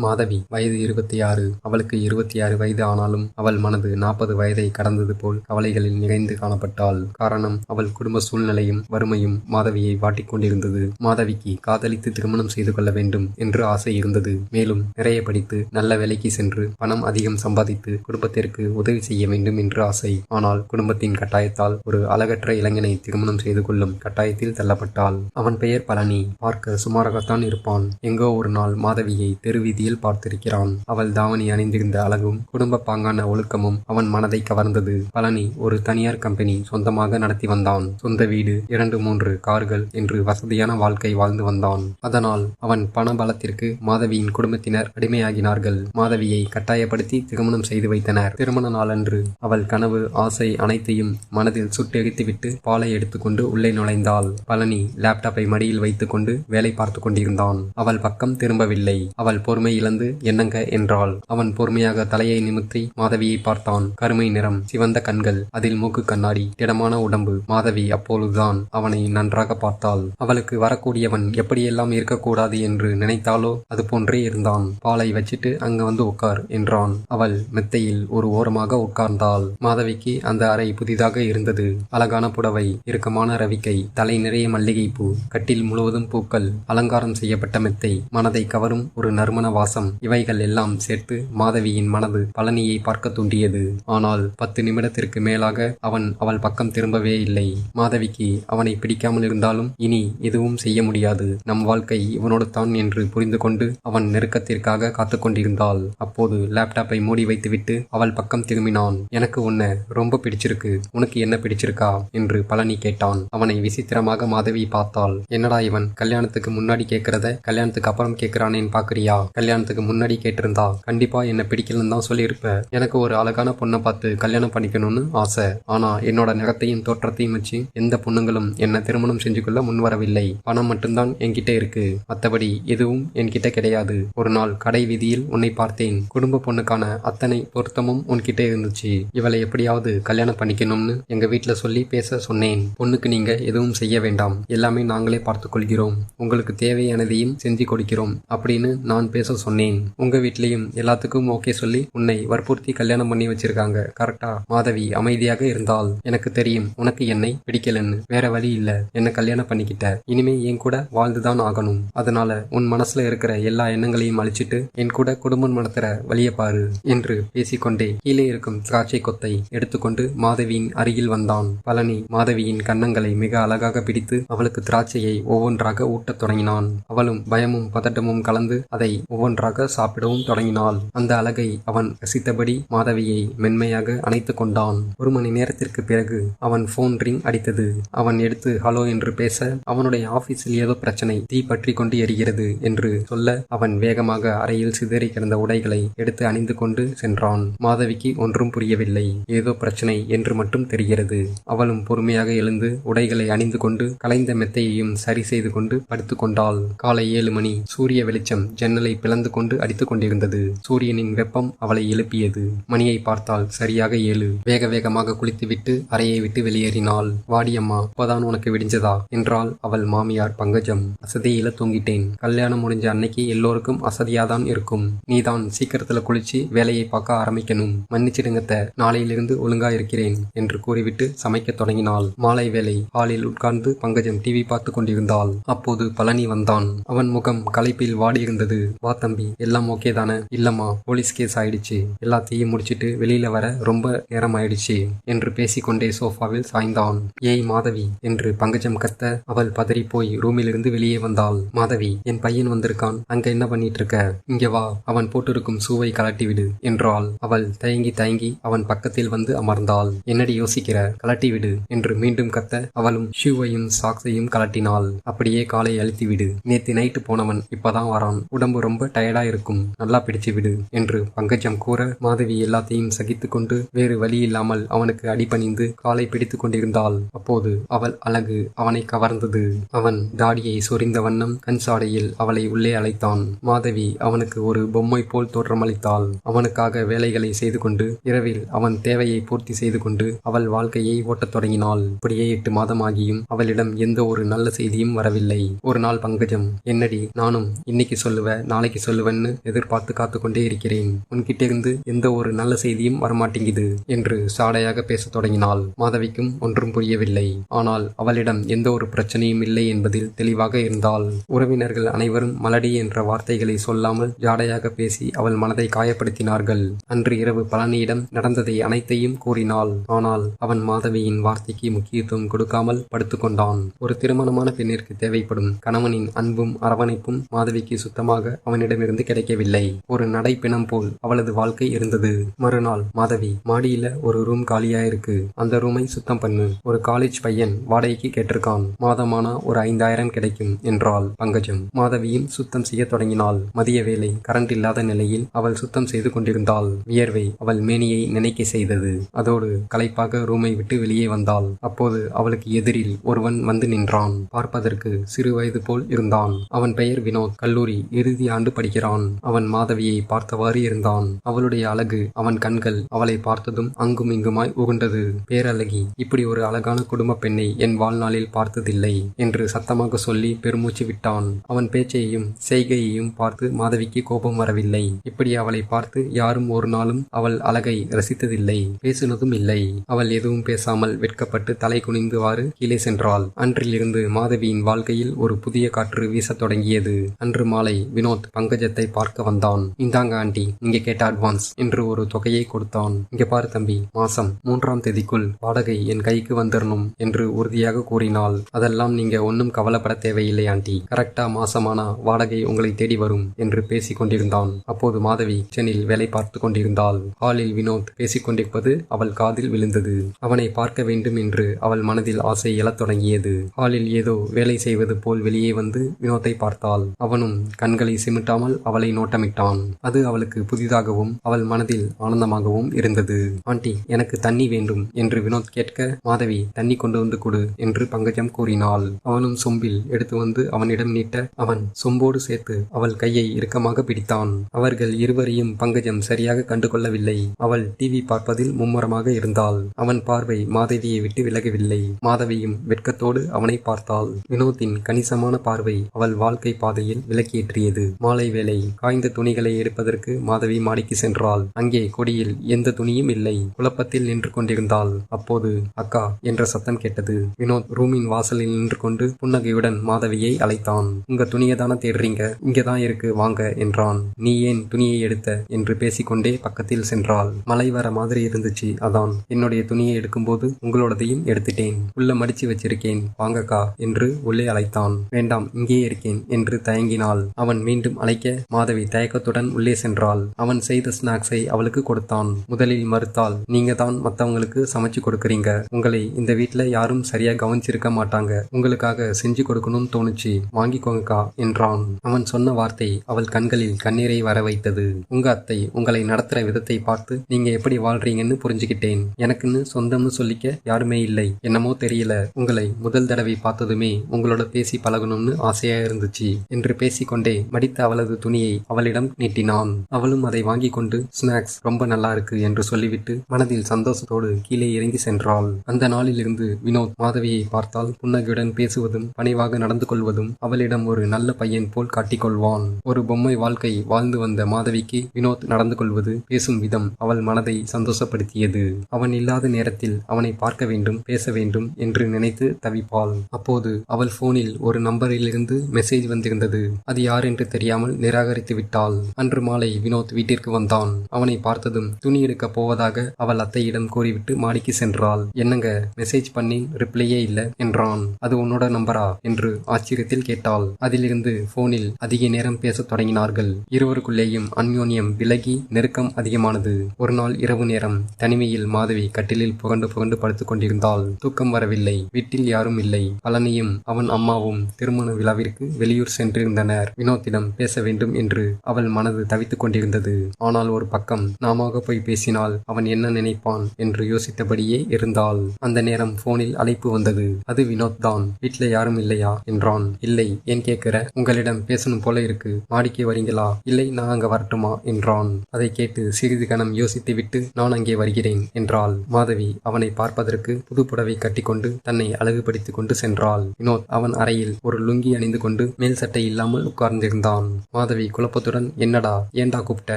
மாதவி வயது 26. அவளுக்கு 26 வயது ஆனாலும் அவள் மனது 40 வயதை கடந்தது போல் கவலைகளில் நிறைந்து காணப்பட்டாள். காரணம், அவள் குடும்ப சூழ்நிலையும் வறுமையும் மாதவியை வாட்டிக் கொண்டிருந்தது. மாதவிக்கு காதலித்து திருமணம் செய்து கொள்ள வேண்டும் என்று ஆசை இருந்தது. மேலும் நிறைய படித்து நல்ல வேலைக்கு சென்று பணம் அதிகம் சம்பாதித்து குடும்பத்திற்கு உதவி செய்ய வேண்டும் என்று ஆசை. ஆனால் குடும்பத்தின் கட்டாயத்தால் ஒரு அழகற்ற இளைஞனை திருமணம் செய்து கொள்ளும் கட்டாயத்தில் தள்ளப்பட்டாள். அவன் பெயர் பழனி. பார்க்க சுமாராகத்தான் இருப்பான். எங்கோ ஒரு நாள் மாதவியை தெருவீதியில் பார்த்திருக்கிறான். அவள் தாவணி அணிந்திருந்த அழகும் குடும்ப பாங்கான ஒழுக்கமும் அவன் மனதை கவர்ந்தது. பழனி ஒரு தனியார் கம்பெனி சொந்தமாக நடத்தி வந்தான். சொந்த வீடு, 2-3 கார்கள் என்று வசதியான வாழ்க்கை வாழ்ந்து வந்தான். அதனால் அவன் பண பலத்திற்கு மாதவியின் குடும்பத்தினர் அடிமையாகினார்கள். மாதவியை கட்டாயப்படுத்தி திருமணம் செய்து வைத்தனர். திருமண நாளன்று அவள் கனவு, ஆசை அனைத்தையும் மனதில் சுட்டெரித்துவிட்டு பாலை எடுத்துக்கொண்டு உள்ளே நுழைந்தாள். பழனி லேப்டாப்பை மடியில் வைத்துக் கொண்டு வேலை பார்த்து கொண்டிருந்தான். அவள் பக்கம் திரும்பவில்லை. அவள் பொறுமை இழந்து என்னங்க என்றாள். அவன் பொறுமையாக தலையை நிமிர்த்தி மாதவியை பார்த்தான். கருமை நிறம், சிவந்த கண்கள், அதில் மூக்கு கண்ணாடி, திடமான உடம்பு. மாதவி அப்பொழுதுதான் அவனை நன்றாக பார்த்தாள். அவளுக்கு வரக்கூடியவன் எப்படியெல்லாம் இருக்கக்கூடாது என்று நினைத்தாலோ அது போன்றே இருந்தான். பாலை வச்சிட்டு அங்க வந்து உட்கார் என்றான். அவள் மெத்தையில் ஒரு ஓரமாக உட்கார்ந்தாள். மாதவிக்கு அந்த அறை புதிதாக இருந்தது. அழகான புடவை, இறுக்கமான ரவிக்கை, தலை நிறைய மல்லிகைப்பூ, கட்டில் முழுவதும் பூக்கள், அலங்காரம் செய்யப்பட்ட மெத்தை, மனதை கவரும் ஒரு நறுமண வாசம். இவைகள் எல்லாம் சேர்த்து மாதவியின் மனது பழனியை பார்க்க தூண்டியது. ஆனால் 10 நிமிடத்திற்கு மேலாக அவன் அவள் பக்கம் திரும்பவே இல்லை. மாதவிக்கு அவனை பிடிக்காமல் இருந்தாலும் இனி எதுவும் செய்ய முடியாது, நம் வாழ்க்கை இவனோடு தான் என்று புரிந்து கொண்டு அவன் நெருக்கத்திற்காக காத்து கொண்டிருந்தாள். அப்போது லேப்டாப்பை மூடி வைத்துவிட்டு அவள் பக்கம் திரும்பினான். எனக்கு உன்னை ரொம்ப பிடிச்சிருக்கு, உனக்கு என்ன பிடிச்சிருக்கா என்று பழனி கேட்டான். அவனை விசித்திரமாக மாதவி பார்த்தாள். என்னடா இவன் கல்யாணத்துக்கு முன்னாடி கேட்கறத கல்யாணத்துக்கு அப்புறம் கேட்கிறானேன்னு பாக்குறியா? கல்யாணத்துக்கு முன்னாடி கேட்டிருந்தா கண்டிப்பா என்ன பிடிக்கலன்னு தான் சொல்லியிருப்ப. எனக்கு ஒரு அழகான பொண்ணை பார்த்து கல்யாணம் பண்ணிக்கணும்னு ஆசை. ஆனா என்னோட நிறத்தையும் தோற்றத்தையும் வச்சு எந்த பொண்ணுங்களும் என்ன திருமணம் செஞ்சு கொள்ள முன்வரவில்லை. பணம் மட்டும்தான் என்கிட்ட இருக்கு, மற்றபடி எதுவும் என்கிட்ட கிடையாது. ஒரு நாள் கடை வீதியில் உன்னை பார்த்தேன். குடும்ப பொண்ணுக்கான அத்தனை பொருத்தமும் உன்கிட்ட இருந்துச்சு. இவளை எப்படியாவது கல்யாணம் பண்ணிக்கணும்னு எங்க வீட்டுல சொல்லி பேச சொன்னேன். பொண்ணுக்கு நீங்க எதுவும் செய்ய வேண்டாம், எல்லாமே நாங்களே பார்த்துக் கொள்கிறோம், உங்களுக்கு தேவையானதையும் செஞ்சு கொடுக்கிறோம் அப்படின்னு நான் பேச சொன்னேன். உங்க வீட்லயும் எல்லாத்துக்கும் ஓகே சொல்லி உன்னை வற்புறுத்தி கல்யாணம் பண்ணி வச்சிருக்காங்க, கரெக்டா? மாதவி அமைதியாக இருந்தாள். எனக்கு தெரியும் உனக்கு என்னை பிடிக்கலன்னு, வேற வழி இல்ல, என்ன கல்யாணம் பண்ணிக்கிட்ட, இனிமே என் கூட வாழ்ந்துதான் ஆகணும். அதனால உன் மனசுல இருக்கிற எல்லா எண்ணங்களையும் அழிச்சிட்டு என் கூட குடும்பம் நடத்துற வழிய பாரு என்று பேசிக்கொண்டே கீழே இருக்கும் திராட்சை கொத்தை எடுத்துக்கொண்டு மாதவியின் அருகில் வந்தான். பழனி மாதவியின் கன்னங்களை மிக அழகாக பிடித்து அவளுக்கு திராட்சையை ஒவ்வொன்றாக ஊட்டத் தொடங்கினான். அவளும் பயமும் பதட்டமும் கலந்து அதை ஒவ்வொன்றாக சாப்பிடவும் தொடங்கினாள். அந்த அழகை அவன் ரசித்தபடி மாதவியை மென்மையாக அணைத்துக் கொண்டான். 1 மணி நேரத்திற்கு பிறகு அவன் போன் ரிங் அடித்தது. அவன் எடுத்து ஹலோ என்று பேச, அவனுடைய ஆபீஸில் ஏதோ பிரச்சனை, தீ பற்றி கொண்டு எரிகிறது என்று சொல்ல அவன் வேகமாக அறையில் சிதறி கிடந்த உடைகளை எடுத்து அணிந்து கொண்டு சென்றான். மாதவிக்கு ஒன்றும் புரியவில்லை. ஏதோ பிரச்சனை என்று மட்டும் தெரிகிறது. அவளும் பொறுமையாக எழுந்து உடைகளை அணிந்து கொண்டு கலைந்த மெத்தையையும் சரி செய்து கொண்டு படுத்துக் கொண்டாள். காலை 7 மணி. சூரிய வெளிச்சம் ஜன்னலை பிளந்து கொண்டு அடித்துக் கொண்டிருந்தது. சூரியனின் வெப்பம் அவளை எழுப்பியது. மணியை பார்த்தால் சரியாக 7. வேக வேகமாக குளித்துவிட்டு அறையை விட்டு வெளியேறினாள். வாடியம்மா, இப்பதான் உனக்கு விடிஞ்சதா என்றாள் அவள் மாமியார் பங்கஜம். அசதியில தூங்கிட்டேன். கல்யாணம் முடிஞ்ச அன்னைக்கு எல்லோருக்கும் அசதியாதான் இருக்கும். நீதான் சீக்கிரத்துல குளிச்சு வேலையை பார்க்க ஆரம்பிக்கணும். மன்னிச்சிடுங்கத்த, நாளையிலிருந்து ஒழுங்கா இருக்கிறேன் என்று கூறிவிட்டு சமைக்க தொடங்கினாள். மாலை வேலை. ஹாலில் உட்கார்ந்து பங்கஜம் டிவி பார்த்து கொண்டிருந்தாள். அப்போது பழனி வந்தான். அவன் முகம் களைப்பில் வாடியிருந்தது. வா தம்பி, எல்லாம் ஓகே தானே? இல்லம்மா, போலீஸ் கேஸ் ஆயிடுச்சு, எல்லாத்தையும் முடிச்சிட்டு வெளியில வர ரொம்ப நேரம் ஆயிடுச்சு என்று பேசிக்கொண்டே சோஃபாவில் சாய்ந்தான். ஏய் மாதவி என்று பங்கஜம் கத்த அவள் பதறி போய் ரூமிலிருந்து வெளியே வந்தாள். மாதவி, என் பையன் வந்திருக்கான், அங்க என்ன பண்ணிட்டு இருக்க? இங்க வா, அவன் போட்டிருக்கும் ஷூவை கலட்டி விடு என்றாள். அவள் தயங்கி தயங்கி அவன் பக்கத்தில் வந்து அமர்ந்தாள். என்னடி யோசிக்கிற, கலட்டி விடு என்று மீண்டும் கத்த அவளும் ஷூவையும் சாக்ஸையும் கலட்டினாள். அப்படியே காலை அழுத்தி விடு, நேத்து நைட்டு போனவன் இப்பதான் வரான், உடம்பு ரொம்ப டயர்டா இருக்கும், நல்லா பிடிச்சு விடு என்று பங்கஜம் கூற, மாதவி எல்லாத்தையும் சகித்து கொண்டு வேறு வழி இல்லாமல் அவனுக்கு அடிபணிந்து காலை பிடித்து கொண்டிருந்தாள். அப்போது அவள் அழகு அவனை கவர்ந்தது. அவன் தாடியை சொரிந்த வண்ணம் கண் சாடையில் அவளை உள்ளே அழைத்தான். மாதவி அவனுக்கு ஒரு பொம்மை போல் தோற்றமளித்தாள். அவனுக்காக வேலைகளை செய்து கொண்டு இரவில் அவன் தேவையை பூர்த்தி செய்து கொண்டு அவள் வாழ்க்கையை ஓட்டத் தொடங்கினாள். அப்படியே 8 மாதம் ஆகியும் அவளிடம் எந்த ஒரு நல்ல செய்தியும் வரவில்லை. ஒரு நாள் பங்கஜம், என்னடி நானும் இன்னைக்கு சொல்லுவ நாளைக்கு சொல்லுவன்னு எதிர்பார்த்து காத்து கொண்டே இருக்கிறேன். உன்கிட்டிருந்து எந்த ஒரு நல்ல செய்தியும் வரமாட்டேங்குது என்று சாடையாக பேசத் தொடங்கினாள். மாதவிக்கும் ஒன்றும் புரியவில்லை. ஆனால் அவளிடம் எந்த ஒரு பிரச்சனையும் இல்லை என்பதில் தெளிவாக இருந்தாள். உறவினர்கள் அனைவரும் மலடி என்ற வார்த்தைகளை சொல்லாமல் ஜாடையாக பேசி அவள் மனதை காயப்படுத்தினார்கள். அன்று இரவு பழனியிடம் நடந்ததை அனைத்தையும் கூறினாள். ஆனால் அவன் மாதவியின் வார்த்தைக்கு முக்கியத்துவம் கொடுக்காமல் படுத்துக்கொண்டான். ஒரு திருமணமான பெண்ணிற்கு தேவைப்படும் கணவனின் அன்பும் அரவணைப்பும் மாதவிக்கு சுத்தமாக அவனிடமிருந்து கிடைக்கவில்லை. ஒரு நடைப்பிணம் போல் அவளது வாழ்க்கை இருந்தது. மறுநாள் மாதவி, மாடியில ஒரு ரூம் காலியா இருக்கு, அந்த ரூமை சுத்தம் பண்ணு. ஒரு காலேஜ் பையன் வாடகைக்கு கேட்டிருக்கான், மாதமானா ஒரு 5000 கிடைக்கும் என்றாள் பங்கஜம். மாதவியும் சுத்தம் செய்ய தொடங்கினாள். மதிய வேளை, கரண்ட் இல்லாத நிலையில் அவள் சுத்தம் செய்து கொண்டிருந்தாள். வியர்வை அவள் மேனியை நினைக்க செய்தது. அதோடு களைப்பாக ரூமை விட்டு வெளியே வந்தாள். அப்போது அவளுக்கு எதிரில் ஒருவன் வந்து நின்றான். பார்ப்பதற்கு சிறு வயது போல் இருந்தான். அவன் பெயர் வினோத். கல்லூரி இறுதி ஆண்டு படிக்கிறான். அவன் மாதவியை பார்த்தவாறு இருந்தான். அவளுடைய அழகு, அவன் கண்கள் அவளை பார்த்ததும் அங்கும் இங்குமாய் உகுண்டது. பேரழகி, இப்படி ஒரு அழகான குடும்ப பெண்ணை என் வாழ்நாளில் பார்த்ததில்லை என்று சத்தமாக சொல்லி பெருமூச்சு விட்டான். அவன் பேச்சையும் செய்கையையும் பார்த்து மாதவிக்கு கோபம் வரவில்லை. இப்படி அவளை பார்த்து யாரும் ஒரு நாளும் அவள் அழகை ரசித்ததில்லை, பேசினதும் இல்லை. அவள் எதுவும் பேசாமல் வெட்கப்பட்டு தலை குனிந்துவாறு கீழே சென்றாள். அன்றிலிருந்து மாதவியின் வாழ்க்கையில் ஒரு புதிய காற்று வீசத் தொடங்கியது. அன்று மாலை வினோத் பங்கஜத்தை பார்க்க வந்தான். இந்தாங்க ஆண்டி, நீங்க கேட்ட அட்வான்ஸ் என்று ஒரு தொகையை கொடுத்தான். இங்க பாரு தம்பி, மாசம் 3ஆம் தேதிக்குள் வாடகை என் கைக்கு வந்துடணும் என்று உறுதியாக கூறினாள். அதெல்லாம் நீங்க ஒன்னும் கவலைப்பட தேவையில்லை ஆண்டி, கரெக்டா மாசமானா வாடகை உங்களை தேடி வரும் என்று பேசிக் கொண்டிருந்தான். அப்போது மாதவி கிச்சனில் வேலை பார்த்து கொண்டிருந்தாள். ஹாலில் வினோத் பேசிக் கொண்டிருப்பது அவள் காதில் விழுந்தது. அவனை பார்க்க வேண்டும் என்று அவள் மனதில் ஆசை எழத் தொடங்கியது. ஹாலில் ஏதோ வேலை செய்வது போல் வெளியே வந்து வினோத்தை பார்த்தாள். அவனும் கண்களை சிமிட்டாமல் அவளை நோட்டமிட்டான். அது அவளுக்கு புதிதாகவும் அவள் மனதில் ஆனந்தமாகவும் இருந்தது. ஆண்டி, எனக்கு தண்ணி வேண்டும் என்று வினோத் கேட்க, மாதவி தண்ணி கொண்டு வந்து கொடு என்று பங்கஜம் கூறினாள். அவனும் சொம்பில் எடுத்து வந்து அவனிடம் நீட்ட, அவன் சொம்போடு சேர்த்து அவள் கையை இறுக்கமாக பிடித்தான். அவர்கள் இருவரையும் பங்கஜம் சரியாக கண்டுகொள்ளவில்லை. அவள் டிவி பார்ப்பதில் மும்முரமாக இருந்தாள். அவன் பார்வை மாதவியை விட்டு விலகவில்லை. மாதவியும் வெட்கத்தோடு அவனை பார்த்தாள். வினோத்தின் கணிசமான பார்வை அவள் வாழ்க்கை பாதையில் விலக்கியேற்றியது. மாலை வேளை, காய்ந்த துணிகளை எடுப்பதற்கு மாதவி மாடிக்கு சென்றாள். அங்கே கொடியில் எந்த துணியும் இல்லை. குழப்பத்தில் நின்று கொண்டிருந்தாள். அப்போது அக்கா என்ற சத்தம் கேட்டது. வினோத் ரூமின் வாசலில் நின்று கொண்டு புன்னகையுடன் மாதவியை அழைத்தான். உங்க துணியை தானே தேடுறீங்க, இங்கதான் இருக்கு வாங்க என்றான். நீ ஏன் துணியை எடுத்த என்று பேசிக்கொண்டே பக்கத்தில் சென்றாள். மழை வர மாதிரி இருந்துச்சு, அதான் என்னுடைய துணியை எடுக்கும்போது உங்களோடதையும் எடுத்துட்டேன், உள்ள மடிச்சு வச்சிருக்கேன் வாங்கக்கா என்று உள்ளே அழைத்தான். வேண்டாம், இங்கே இருக்கேன் என்று தயங்கினாள். அவன் மீண்டும் அழைக்க மாதவி தயக்கத்துடன் உள்ளே சென்றாள். அவன் செய்த ஸ்நாக்ஸை அவளுக்கு கொடுத்தான். முதலில் மறுத்தாள். நீங்க தான் மத்தவங்களுக்கு சமைச்சு கொடுக்கறீங்க, உங்களை இந்த வீட்டுல யாரும் சரியா கவனிச்சிருக்க மாட்டாங்க, உங்களுக்காக செஞ்சு கொடுக்கணும்னு தோணுச்சு, வாங்கிக்கோங்கக்கா என்றான். அவன் சொன்ன வார்த்தை அவள் கண்களில் கண்ணீரை வர வைத்தது. உங்க அத்தை உங்களை நடத்துற விதத்தை பார்த்து நீங்க எப்படி வாழ்றீங்கன்னு புரிஞ்சுக்கிட்டேன். எனக்குன்னு சொந்தம்னு சொல்லிக்க யாருமே இல்லை. என்னமோ தெரியல, உங்களை முதல் தடவை பார்த்ததுமே உங்களோட பேசி பழகணும்னு ஆசையா இருந்துச்சு என்று பேசிக்கொண்டே மடித்த அவளது துணியை அவளிடம் நீட்டினான். அவளும் அதை வாங்கி கொண்டு ஸ்நாக்ஸ் ரொம்ப நல்லா இருக்கு என்று சொல்லிவிட்டு மனதில் சந்தோஷத்தோடு கீழே இறங்கி சென்றாள். அந்த நாளிலிருந்து வினோத் மாதவியை பார்த்தால் புன்னகையுடன் பேசுவதும் பணிவாக நடந்து கொள்வதும் அவளிடம் ஒரு நல்ல பையன் போல் காட்டிக்கொள்வான். ஒரு பொம்மை வாழ்க்கை வாழ்ந்து வந்த மாதவிக்கு வினோத் நடந்து கொள்வது, பேசும் விதம் அவள் மனதை சந்தோஷப்படுத்தியது. அவன் இல்லாத நேரத்தில் அவனை பார்க்க வேண்டும், பேச வேண்டும் என்று நினைத்து தவிப்பாள். அப்போது அவள் போனில் ஒரு நம்பரிலிருந்து மெசேஜ் வந்திருந்தது. அது யார் என்று தெரியாமல் நிராகரித்து விட்டாள். அன்று மாலை வினோத் வீட்டிற்கு வந்தான். அவனை பார்த்ததும் துணி எடுக்க போவதாக அவள் அத்தையிடம் கூறிவிட்டு மாடிக்கு சென்றாள். என்னங்க, மெசேஜ் பண்ணி ரிப்ளையே இல்ல என்றான். அது உன்னோட நம்பரா என்று ஆச்சரியத்தில் கேட்டாள். அதிலிருந்து போனில் அதிக நேரம் பேசத் தொடங்கினார்கள். இருவருக்குள்ளேயும் அந்யோன்யம் விலகி நெருக்கம் அதிகமானது. ஒரு நாள் இரவு நேரம் தனிமையில் மாதவி கட்டிலில் புகண்டு புகண்டு படுத்துக் கொண்டிருந்தாள். தூக்கம் வரவில்லை. வீட்டில் யாரும் இல்லை. பழனியும் அவன் அம்மாவும் திருமண விழாவிற்கு வெளியூர் சென்றிருந்தனர். வினோத்திடம் பேச வேண்டும் என்று அவள் மனது தவித்துக் கொண்டிருந்தது. ஆனால் ஒரு பக்கம் நாம போய் பேசினால் அவன் என்ன நினைப்பான் என்று யோசித்தபடியே இருந்தாள். அந்த நேரம் போனில் அழைப்பு வந்தது. அது வினோத் தான். வீட்டுல யாரும் இல்லையா என்றான். இல்லை, ஏன் கேட்கிற, உங்களிடம் பேசணும் போல இருக்கு, மாடிக்கு வரீங்களா? இல்லை, நான் அங்க வரட்டுமா என்றான். அதை கேட்டு சிறிது கணம் யோசித்து விட்டு நான் அங்கே வருகிறேன் என்றாள். மாதவி அவனை பார்ப்பதற்கு புது புடவை கட்டிக்கொண்டு தன்னை அழகுபடுத்திக் கொண்டு சென்றாள். வினோத் அவன் அறையில் ஒரு லுங்கி அணிந்து கொண்டு மேல் சட்டை இல்லாமல் உட்கார்ந்திருந்தான். மாதவி குழப்பத்துடன் என்னடா ஏண்டா கூப்பிட்ட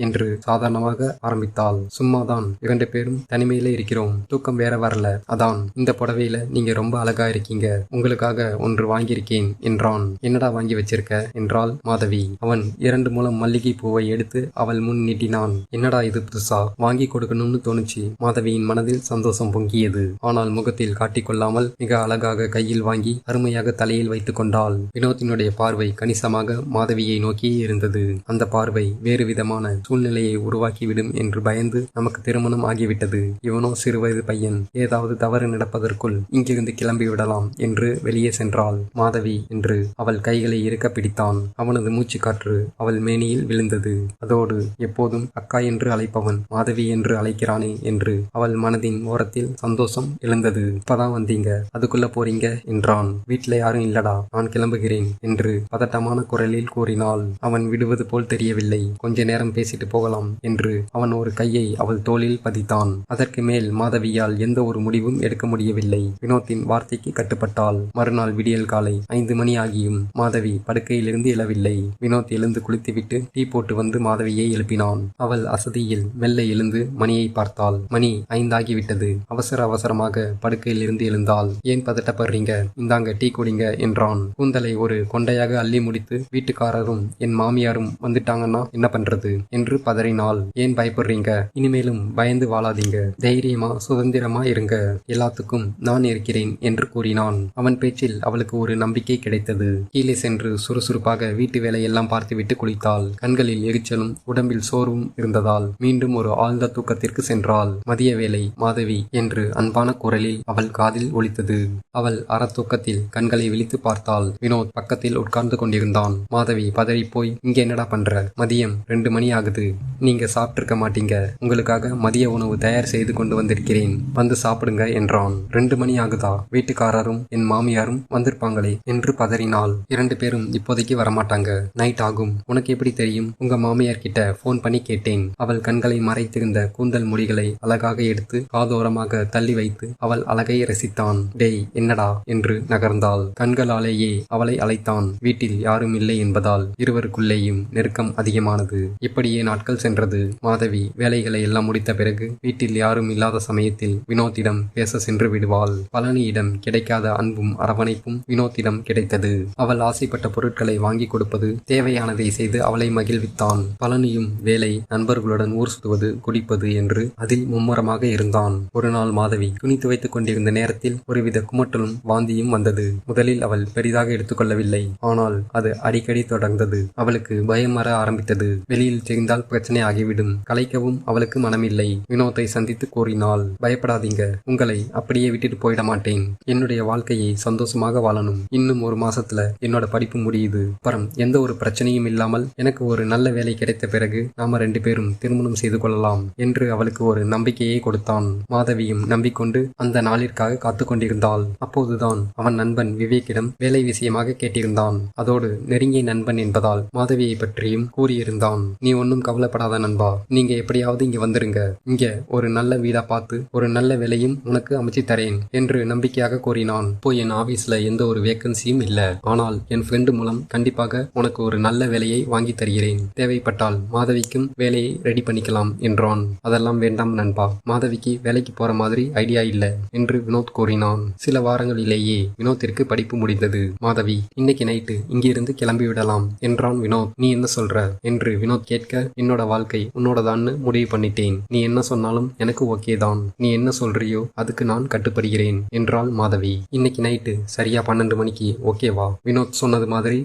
என்று சாதாரணமாக ஆரம்பித்தாள். சும்மாதான், 2 பேரும் தனிமையில இருக்கிறோம், தூக்கம் வேற வரல, அதான். இந்த புடவையில நீங்க ரொம்ப அழகா இருக்கீங்க, உங்களுக்காக ஒன்று வாங்கியிருக்கேன் என்றான். என்னடா வாங்கி வச்சிருக்க என்றாள் மாதவி. அவன் 2 முழம் மல்லிகை பூவை எடுத்து அவள் முன் நீட்டினான். என்னடா இது புதுசா, வாங்கி கொடுக்கணும்னு தோணுச்சு. மாதவியின் மனதில் சந்தோஷம் பொங்கியது. ஆனால் முகத்தில் காட்டிக்கொள்ளாமல் மிக அழகாக கையில் வாங்கி அருமையாக தலையில் வைத்துக் கொண்டாள். வினோத்தினுடைய பார்வை கணிசமாக மாதவியை நோக்கியே இருந்தது. அந்த பார்வை வேறு விதமான சூழ்நிலையை உருவாக்கிவிடும் என்று பயந்து நமக்கு திருமணம் ஆகிவிட்டது, இவனோ சிறுவயது பையன், ஏதாவது தவறு நடப்பதற்குள் இங்கிருந்து கிளம்பி விடலாம் என்று வெளியே சென்றாள். மாதவி என்று அவள் கைகளை இறுக்க பிடித்தான். அவனது மூச்சு காற்று அவள் மேனியில் விழுந்தது. அதோடு எப்போதும் அக்கா என்று அழைப்பவன் மாதவி என்று அழைக்கிறானே என்று அவள் மனதின் ஓரத்தில் சந்தோஷம் எழுந்தது. இப்பதான் வந்தீங்க, அதுக்குள்ள போறீங்க என்றான். வீட்டுல யாரும் இல்லடா, நான் கிளம்புகிறேன் என்று பதட்டமான குரலில் கூறினாள். அவன் விடுவது போல் தெரியவில்லை. கொஞ்ச நேரம் பேசிட்டு போகலாம் என்று அவன் ஒரு கையை அவள் தோளில் பதித்தான். அதற்கு மேல் மாதவியால் எந்த ஒரு முடிவும் எடுக்க முடியவில்லை. வினோத்தின் வார்த்தைக்கு கட்டுப்பட்டாள். மறுநாள் விடியல் காலை 5 மணி ஆகியும் மாதவி படுக்கையிலிருந்து எழவில்லை. வினோத் எழுந்து குளித்துவிட்டு டீ போட்டு வந்து மாதவியை எழுப்பினான். அவள் அசதியில் மெல்ல எழுந்து மணியை பார்த்தாள். மணி 5 ஆகிவிட்டது. அவசர அவசரமாக படுக்கையிலிருந்து எழுந்தாள். ஏன் பதட்டப்படுறீங்க, இந்தாங்க டீ குடிங்க என்றான். கூந்தலை ஒரு கொண்டையாக அள்ளி முடித்து, வீட்டுக்காரரும் என் மாமியாரும் வந்துட்டாங்கன்னா என்ன பண்றது என்று பதறினாள். ஏன் பயப்படுறீங்க, இனிமேலும் பயந்து வாழாதீங்க, தைரியமா சுதந்திரமா இருங்க, எல்லாத்துக்கும் நான் இருக்கிறேன் என்று கூறினான். அவன் பேச்சில் அவளுக்கு ஒரு நம்பிக்கை கிடைத்தது. கீழே சென்று சுறுசுறுப்பாக வீட்டு வேலையெல்லாம் பார்த்துவிட்டு குளித்தாள். கண்களில் எரிச்சலும் உடம்பில் சோர்வும் இருந்ததால் மீண்டும் ஒரு ஆழ்ந்த தூக்கத்திற்கு சென்றாள். மதிய வேலை மாதவி என்று அன்பான குரலில் அவள் காதில் ஒலித்தது. அவள் அறத்தூக்கத்தில் கண்களை விழித்து பார்த்தாள். வினோத் பக்கத்தில் உட்கார்ந்து கொண்டிருந்தான். மாதவி பதறிப்போய், இங்க என்னடா பண்ற, மதியம் 2 மணி ஆகுது, நீங்க சாப்பிட்டிருக்க மாட்டீங்க, உங்களுக்காக மதிய உணவு தயார் செய்து கொண்டு வந்திருக்கிறேன், வந்து சாப்பிடுங்க என்றான். 2 மணி ஆகுதா, வீட்டுக்காரரும் என் மாமியாரும் வந்திருப்பாங்களே என்று பதறினாள். 2 பேரும் இப்போதைக்கு வரமாட்டாங்க, நைட் ஆகும். உனக்கு எப்படி தெரியும், உங்க மாமியார் கிட்ட போன் பண்ணி கேட்டேன். அவள் கண்களை மறைத்திருந்த கூந்தல் முடிகளை அழகாக எடுத்து காதோரமாக தள்ளி வைத்து அவள் அழகை ரசித்தான். டேய் என்னடா என்று நகர்ந்தாள். கண்களாலேயே அவளை அழைத்தான். வீட்டில் யாரும் இல்லை என்பதால் இருவருக்குள்ளேயும் நெருக்கம் அதிகமானது. இப்படியே நாட்கள் சென்றது. மாதவி வேலைகளை எல்லாம் முடித்த பிறகு வீட்டில் யாரும் இல்லாத சமயத்தில் வினோத்திடம் பேச சென்று விடுவாள். பழனியிடம் கிடைக்காத அன்பும் அரவணைப்பும் வினோத்திடம் கிடைத்தது. அவள் ஆசைப்பட்ட பொருட்களை வாங்கி கொடுப்பது, தேவையானதை செய்து அவளை மகிழ்வித்தான். பழனியும் வேலை, நண்பர்களுடன் ஊர் சுற்றுவது, குடிப்பது என்று அதில் மும்முரமாக இருந்தான். ஒரு நாள் மாதவி துணி துவைத்துக் கொண்டிருந்த நேரத்தில் ஒருவித குமட்டலும் வாந்தியும் வந்தது. முதலில் அவள் பெரிதாக எடுத்துக்கொள்ளவில்லை. ஆனால் அது அடிக்கடி தொடர்ந்தது. அவளுக்கு பயம் வர ஆரம்பித்தது. வெளியில் தெரிந்தால் பிரச்சனை ஆகிவிடும். கலைக்கவும் அவளுக்கு மனமில்லை. வினோத்தை சந்தித்து கூறினாள். பயப்படாதீங்க, உங்களை அப்படியே விட்டுட்டு போயிட மாட்டேன். என்னுடைய வாழ்க்கையை சந்தோஷமாக வாழணும். இன்னும் 1 மாசத்துல என்னோட படிப்பு முடியுது. அப்புறம் எந்த ஒரு பிரச்சனையும் இல்லாமல் எனக்கு ஒரு நல்ல வேலை கிடைத்த பிறகு நாம 2 பேரும் திருமணம் செய்து கொள்ளலாம் என்று அவளுக்கு ஒரு நம்பிக்கையை கொடுத்தான். மாதவியும் நம்பிக்கொண்டு அந்த நாளிற்காக காத்து கொண்டிருந்தாள். அப்போதுதான் அவன் நண்பன் விவேக்கிடம் வேலை விஷயமாக கேட்டிருந்தான். அதோடு நெருங்கிய நண்பன் என்பதால் மாதவியை பற்றியும் கூறியிருந்தான். நீ ஒன்னும் கவலைப்படாத நண்பா, நீங்க எப்படியாவது இங்க வந்துருங்க. இங்க ஒரு நல்ல வீடா பார்த்து ஒரு நல்ல வேலையும் உனக்கு அமைச்சு தரேன் என்று நம்பிக்கையாக கூறினான். இப்போ என் ஆபீஸ்ல எந்த ஒரு வேக்கன்சியும் இல்ல. ஆனால் என் ஃப்ரெண்டு மூலம் கண்டிப்பாக உனக்கு ஒரு நல்ல வேலையை வாங்கி தருகிறேன். தேவைப்பட்டால் மாதவிக்கும் வேலையை ரெடி பண்ணிக்கலாம் என்றான். அதெல்லாம் வேண்டாம் நண்பா, மாதவிக்கு வேலைக்கு போற மாதிரி ஐடியா இல்ல என்று வினோத் கூறினான். சில வாரங்களிலேயே வினோத்திற்கு படிப்பு முடிந்தது. மாதவி, இன்னைக்கு நைட்டு இங்கிருந்து கிளம்பி விடலாம் என்றான் வினோத். நீ என்ன சொல்ற என்று வினோத் கேட்க, என்னோட வாழ்க்கை உன்னோடதான்னு முடிவு பண்ணிட்டேன். நீ என்ன சொன்னாலும் எனக்கு ஓகே தான். நீ என்ன சொல்றியோ அதுக்கு நான் கட்டுப்படுகிறேன் என்றாள் மாதவி. இன்னைக்கு நைட்டு சரியா 12 மணிக்கு ஓகேவா? வினோத் சொன்னது மாதிரி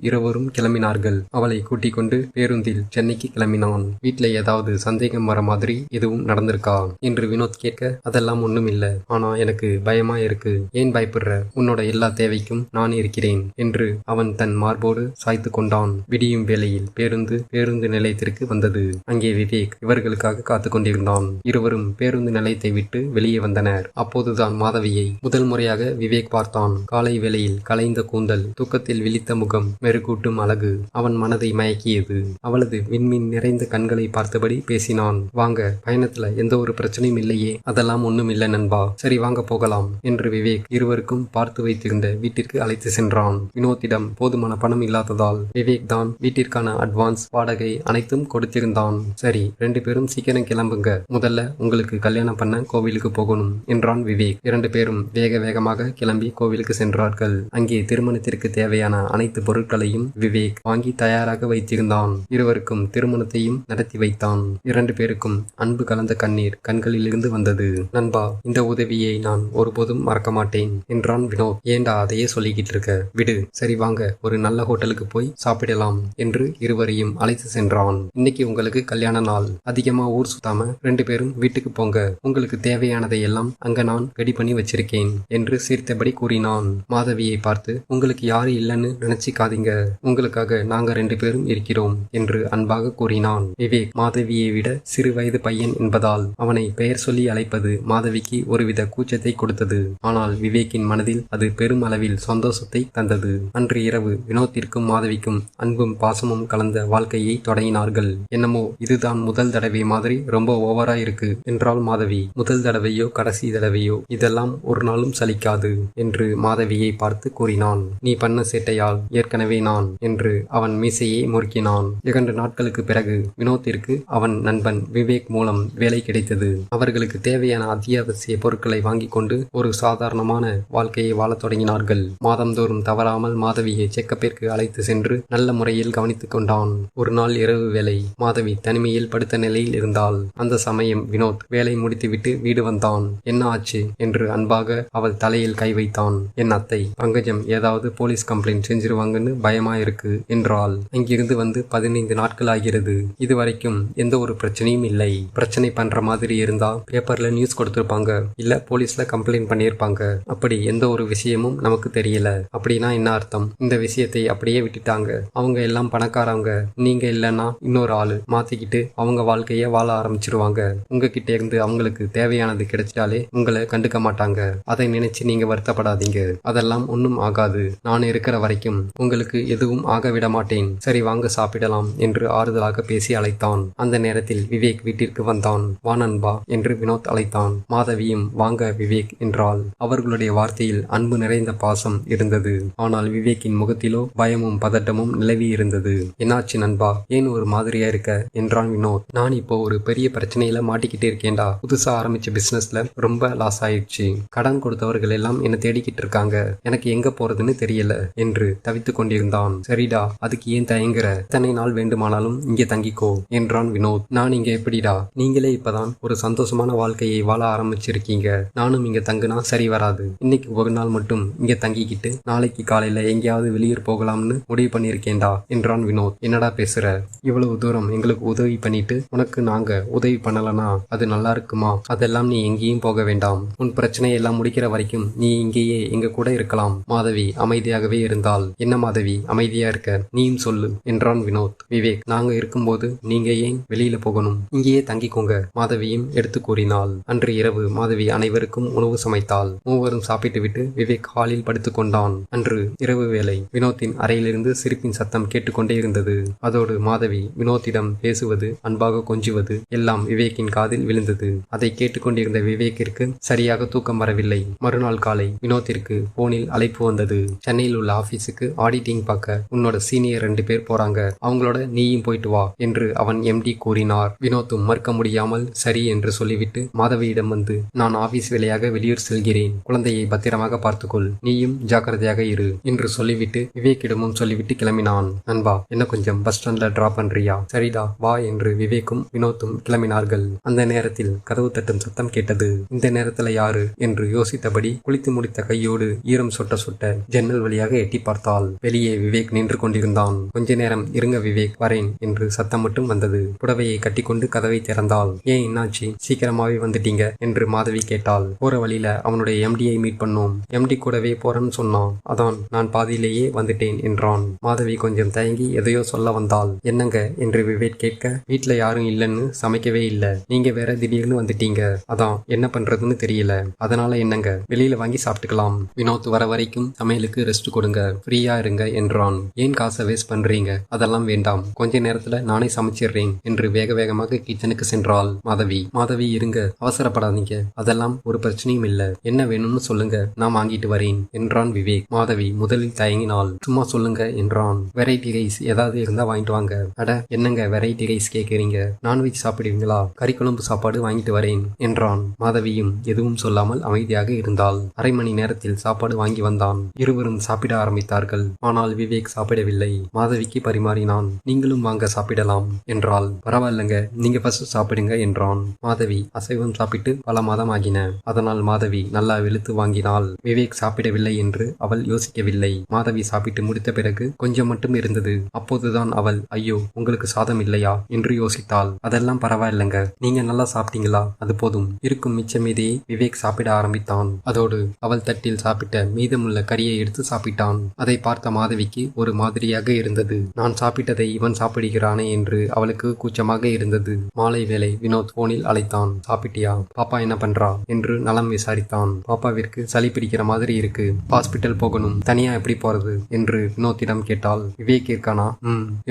இருவரும் கிளம்பினார்கள். அவளை கூட்டிக் கொண்டு பேருந்தில் சென்னைக்கு கிளம்பினான். வீட்டுல ஏதாவது சந்தேகம் வர மாதிரி எதுவும் நடந்திருக்கா என்று வினோத் கேட்க, அதெல்லாம் ஒண்ணும் இல்ல, ஆனா எனக்கு பயமா இருக்கு. ஏன் பயப்படுற, உன்னோட எல்லா தேவைக்கும் நான் இருக்கிறேன் என்று அவன் தன் மார்போடு சாய்த்து கொண்டான். விடியும் வேளையில் பேருந்து நிலையத்திற்கு வந்தது. வந்தது. அங்கே விவேக் இவர்களுக்காக காத்து கொண்டிருந்தான். இருவரும் பேருந்து நிலையத்தை விட்டு வெளியே வந்தனர். அப்போதுதான் மாதவியை முதல் முறையாக விவேக் பார்த்தான். காலை வேளையில் கலைந்த கூந்தல், தூக்கத்தில் விழித்த முகம், மெருகூட்டும் அழகு அவன் மனதை மயக்கியது. அவளது விண்மீன் நிறைந்த கண்களை பார்த்தபடி பேசினான். வாங்க, பயணத்துல எந்த ஒரு பிரச்சனையும் இல்லையே? அதெல்லாம் ஒண்ணும் இல்ல நண்பா. சரி வாங்க போகலாம் என்று விவேக் இருவருக்கும் பார்த்து வைத்திருந்த வீட்டிற்கு அழைத்து சென்றான். வினோத்திடம் போதுமான பணம் இல்லாததால் விவேக் தான் வீட்டிற்கான அட்வான்ஸ், வாடகை அனைத்தும் கொடுத்திருந்தான். சரி, 2 பேரும் சீக்கிரம் கிளம்புங்க. முதல்ல உங்களுக்கு கல்யாணம் பண்ண கோவிலுக்கு போகணும் என்றான் விவேக். 2 பேரும் வேக வேகமாக கிளம்பி கோவிலுக்கு சென்றார்கள். அங்கே திருமணத்திற்கு தேவையான அனைத்து பொருட்களையும் விவேக் வாங்கி தயாராக வைத்திருந்தான். இருவருக்கும் திருமணத்தையும் நடத்தி வைத்தான். 2 பேருக்கும் அன்பு கலந்த கண்ணீர் கண்களிலிருந்து வந்தது. நண்பா, இந்த உதவியை நான் ஒருபோதும் மறக்க மாட்டேன் என்றான் வினோத். ஏண்டா அதையே சொல்லிக்கிட்டு இருக்க? விடு. சரி வாங்க, ஒரு நல்ல ஹோட்டலுக்கு போய் சாப்பிடலாம் என்று இருவரையும் அழைத்து சென்றான். இன்னைக்கு உங்களுக்கு கல்யாண நாள். அதிகமா ஊர் சுத்தாம 2 பேரும் வீட்டுக்கு போங்க. உங்களுக்கு தேவையானதை எல்லாம் அங்க நான் ரெடி பண்ணி வச்சிருக்கேன் என்று சிரித்தபடி கூறினான். மாதவியை பார்த்து, உங்களுக்கு யாரும் இல்லைன்னு நினைச்சிக்காதீங்க, உங்களுக்காக நாங்க 2 பேரும் இருக்கிறோம் என்று அன்பாக கூறினான். விவேக் மாதவியை விட சிறு வயது பையன் என்பதால் அவனை பெயர் சொல்லி அழைப்பது மாதவிக்கு ஒருவித கூச்சத்தை கொடுத்தது. ஆனால் விவேக்கின் மனதில் அது பெரும் அளவில் சந்தோஷத்தை தந்தது. அன்று இரவு வினோத்திற்கும் மாதவிக்கும் அன்பும் பாசமும் கலந்த வாழ்க்கையை தொடங்கினார்கள். என்னமோ இதுதான் முதல் தடவை மாதிரி ரொம்ப ஓவரா இருக்கு என்றாள் மாதவி. முதல் தடவையோ கடைசி தடவையோ இதெல்லாம் ஒரு நாளும் சலிக்காது என்று மாதவியை பார்த்து கூறினான். நீ பண்ண சேட்டையால் ஏற்கனவே நான் என்று அவன் மீசையை முறுக்கினான். 2 நாட்களுக்கு பிறகு வினோத்திற்கு அவன் நண்பன் விவேக் மூலம் வேலை கிடைத்தது. அவர்களுக்கு தேவையான அத்தியாவசிய பொருட்களை வாங்கிக் கொண்டு ஒரு சாதாரணமான வாழ்க்கையை வாழத் தொடங்கினார்கள். மாதந்தோறும் தவறாமல் மாதவியை செக்கப்பிற்கு அழைத்து சென்று நல்ல முறையில் கவனித்துக் கொண்டான். ஒரு நாள் இரவு வேளை மாதவி தனிமையில் படுத்த நிலையில் இருந்தாள். அந்த சமயம் வினோத் வேலை முடித்துவிட்டு வீடு வந்தான். என்ன ஆச்சு என்று அன்பாக அவள் தலையில் கை வைத்தான். என் அத்தை பங்கஜம் ஏதாவது போலீஸ் கம்ப்ளைண்ட் செஞ்சிருவாங்கன்னு பயமா இருக்கு என்றாள். அங்கிருந்து வந்து 15 நாட்கள் ஆகிறது. இதுவரைக்கும் எந்த ஒரு பிரச்சனையும் இல்லை. பிரச்சனை பண்ற மாதிரி இருந்தா பேப்பர்ல நியூஸ் கொடுத்திருப்பாங்க, இல்ல போலீஸ்ல கம்ப்ளைண்ட் பண்ணியிருப்பாங்க. அப்படி எந்த ஒரு விஷயமும் நமக்கு தெரியல. அப்படின்னா என்ன அர்த்தம்? இந்த விஷயத்தை அப்படியே விட்டுட்டாங்க. அவங்க எல்லாம் பணக்காரவங்க, நீங்க இல்லைன்னா இன்னொரு ஆளு மாத்திக்கிட்டு அவங்க வாழ்க்கைய வாழ ஆரம்பிச்சிருவாங்க. உங்ககிட்ட இருந்து அவங்களுக்கு தேவையானது கிடைச்சிட்டாலே உங்களை கண்டுக்க மாட்டாங்க. அதை நினைச்சு நீங்க வருத்தப்படாதீங்க. அதெல்லாம் ஒன்னும் ஆகாது. நான் இருக்கிற வரைக்கும் உங்களுக்கு எதுவும் ஆக விட மாட்டேன். சரி வாங்க சாப்பிடலாம் என்று ஆறுதலாக பேசி அழைத்தான். அந்த நேரத்தில் விவேக் வீட்டிற்கு வந்தான். வா நண்பா என்று வினோத் அழைத்தான். மாதவியும் வாங்க விவேக் என்றாள். அவர்களுடைய வார்த்தையில் அன்பு நிறைந்த பாசம் இருந்தது. ஆனால் விவேக்கின் முகத்திலோ பயமும் பதட்டமும் நிலவி இருந்தது. என்னாச்சு நண்பா, ஏன் ஒரு மாதிரியா இருக்க என்றான் வினோத். நான் இப்போ ஒரு பெரிய பிரச்சனையில மாட்டிக்கிட்டு இருக்கேன்டா. புதுசா ஆரம்பிச்ச பிசினஸ்ல ரொம்ப லாஸ் ஆயிடுச்சு. கடன் கொடுத்தவர்கள் எல்லாம் என்ன தேடிக்கிட்டு இருக்காங்க. எனக்கு எங்க போறதுன்னு தெரியல என்று தவித்துக் கொண்டிருந்தான். சரிடா, அதுக்கு ஏன் தயங்குற? எத்தனை நாள் வேண்டுமானாலும் இங்கே தங்கிக்கோ என்றான் வினோத். நான் இங்க எப்படிடா? நீங்களே இப்பதான் ஒரு சந்தோஷமான வாழ்க்கையை வாழ ஆரம்பிச்சிருக்கீங்க. நானும் இங்க தங்குனா சரி வராது. இன்னைக்கு ஒரு நாள் மட்டும் இங்க தங்கிக்கிட்டு நாளைக்கு காலையில எங்கேயாவது வெளியூர் போகலாம்னு முடிவு பண்ணிருக்கேன்டா என்றான் வினோத். என்னடா பேசுற? இவ்வளவு தூரம் எங்களுக்கு உதவி பண்ணிட்டு உனக்கு நாங்க உதவி பண்ணலனா அது நல்லா இருக்குமா? அதெல்லாம் நீ எங்கேயும் போக வேண்டாம். உன் பிரச்சனையை எல்லாம் முடிக்கிற வரைக்கும் நீ இங்கேயே எங்க கூட இருக்கலாம். மாதவி அமைதியாகவே இருந்தாள். என்ன மாதவி அமைதியா இருக்க? நீயும் சொல்லு என்றான் வினோத். விவேக், நாங்க இருக்கும்போது நீங்க ஏன் வெளியில போகணும்? இங்கேயே தங்கிக்கோங்க மாதவியும் எடுத்து கூறினாள். அன்று இரவு மாதவி அனைவருக்கும் உணவு சமைத்தாள். மூவரும் சாப்பிட்டு விட்டு விவேக் ஹாலில் படுத்துக் கொண்டான். அன்று இரவு வேளை வினோத்தின் அறையிலிருந்து சிரிப்பின் சத்தம் கேட்டுக்கொண்டே இருந்தது. அதோடு மாதவி வினோத்திடம் பேசுவது, அன்பாக கொஞ்சுவது எல்லாம் விவேக்கின் காதில் விழுந்தது. அதை கேட்டுக்கொண்டிருந்த விவேக்கிற்கு சரியாக தூக்கம் வரவில்லை. மறுநாள் காலை வினோத்திற்கு போனில் அழைப்பு வந்தது. சென்னையில் உள்ள ஆபீஸுக்கு ஆடிட்டிங் பார்க்க உன்னோட சீனியர் 2 பேர் போறாங்க, அவங்களோட நீயும் போயிட்டு வா என்று அவன் எம்டி கூறினார். வினோத்தும் மறுக்க முடியாமல் சரி என்று சொல்லிவிட்டு மாதவியிடம் வந்து, நான் ஆபீஸ் வேலையாக வெளியூர் செல்கிறேன், குழந்தையை பத்திரமாக பார்த்துக்கொள், நீயும் ஜாக்கிரதையாக இரு என்று சொல்லிவிட்டு விவேக்கிடமும் சொல்லிவிட்டு கிளம்பினான். நண்பா, என்ன கொஞ்சம் பஸ் ஸ்டாண்ட்ல டிராப் பண்றியா? சரிடா வா என்று விவேக்கும் வினோத்தும் கிளம்பினார்கள். அந்த நேரத்தில் கதவு தட்டும் சத்தம் கேட்டது. இந்த நேரத்துல யாரு என்று யோசித்தபடி குளித்து முடித்த கையோடு ஈரம் சொட்ட சொட்ட ஜன்னல் வழியாக எட்டி பார்த்தாள். வெளியே விவேக் நின்று கொண்டிருந்தான். கொஞ்ச நேரம் இருங்க விவேக், வரேன் என்று சத்தம் மட்டும் வந்தது. புடவையை கட்டிக்கொண்டு கதவை திறந்தாள். ஏன் என்னாச்சு, சீக்கிரமாவே வந்துட்டீங்க என்று மாதவி கேட்டாள். போற வழியில அவனுடைய எம்டியை மீட் பண்ணோம், எம்டி கூடவே போறேன்னு சொன்னான், அதான் நான் பாதியிலேயே வந்துட்டேன் என்றான். மாதவி கொஞ்சம் தயங்கி எதையோ சொல்ல வந்தாள். என்னங்க என்று விவேக் கேட்க, வீட்டுல யாரும் இல்லைன்னு சமைக்கவே இல்ல, நீங்க வேற திடீர்னு வந்துட்டீங்க, அதான் என்ன பண்றதுன்னு தெரியல, அதனால என்னங்க வெளியில வாங்கி சாப்பிட்டுக்கலாம், வினோத் வர வரைக்கும் சமையலுக்கு ரெஸ்ட் கொடுங்க, ஃப்ரீயா இருங்க என்றான். ஏன் காசை வேஸ்ட் பண்றீங்க, அதெல்லாம் வேண்டாம், கொஞ்ச நேரத்துல நானே சமைச்சிடுறேன் என்று வேக வேகமாக கிச்சனுக்கு சென்றாள் மாதவி. மாதவி இருங்க, அவசரப்படாதீங்க, அதெல்லாம் ஒரு பிரச்சனையும் இல்ல, என்ன வேணும்னு சொல்லுங்க, நான் வாங்கிட்டு வரேன் என்றான் விவேக். மாதவி முதலில் தயங்கினாள். சும்மா சொல்லுங்க என்றான். வெரைட்டி ரைஸ் ஏதாவது இருந்தா வாங்கிட்டு வாங்க. அட என்னங்க வெரைட்டி ரைஸ் கேட்கறீங்க, நான்வெஜ் சாப்பிடுவீங்களா, கறி குழம்பு சாப்பாடு வாங்கிட்டு வரேன் என்றான். மாதவியும் எதுவும் சொல்லாமல் அமைதியாக இருந்தாள். அரை மணி நேரத்தில் சாப்பாடு வாங்கி வந்தான். இருவரும் சாப்பிட ஆரம்பித்தார்கள். ஆனால் விவேக் சாப்பிடவில்லை. மாதவிக்கு பரிமாறினான். நீங்களும் வாங்க சாப்பிடலாம் என்றாள். பரவாயில்லங்க, நீங்க ஃபர்ஸ்ட் சாப்பிடுங்க என்றான். மாதவி அசைவம் சாப்பிட்டு பல மாதம் ஆகின. அதனால் மாதவி நல்லா வெளுத்து வாங்கினாள். விவேக் சாப்பிடவில்லை என்று அவள் யோசிக்கவில்லை. மாதவி சாப்பிட்டு முடித்த பிறகு கொஞ்சம் மட்டும் இருந்தது. அப்போதுதான் அவள், ஐயோ உங்களுக்கு சாதம் இல்லையா என்று யோசித்தாள். அதெல்லாம் பரவாயில்லைங்க, நீங்க நல்லா சாப்பிட்டீங்களா, அது போதும். இருக்கும் மிச்ச மீதியை விவேக் சாப்பிட ஆரம்பித்தான். அதோடு அவள் தட்டில் சாப்பிட்ட மீதமுள்ள கறியை எடுத்து சாப்பிட்டான். அதை பார்த்த மாதவிக்கு ஒரு மாதிரியாக இருந்தது. நான் சாப்பிட்டதை இவன் சாப்பிடுகிறானே என்று அவளுக்கு கூச்சமாக இருந்தது. மாலை வேளை வினோத் போனில் அழைத்தான். சாப்பிட்டியா, பாப்பா என்ன பண்றா என்று நலம் விசாரித்தான். பாப்பாவிற்கு சளி பிடிக்கிற மாதிரி இருக்கு, ஹாஸ்பிட்டல் போகணும், தனியா எப்படி போறது என்று வினோத்திடம் கேட்டாள். விவேக் இருக்கானா?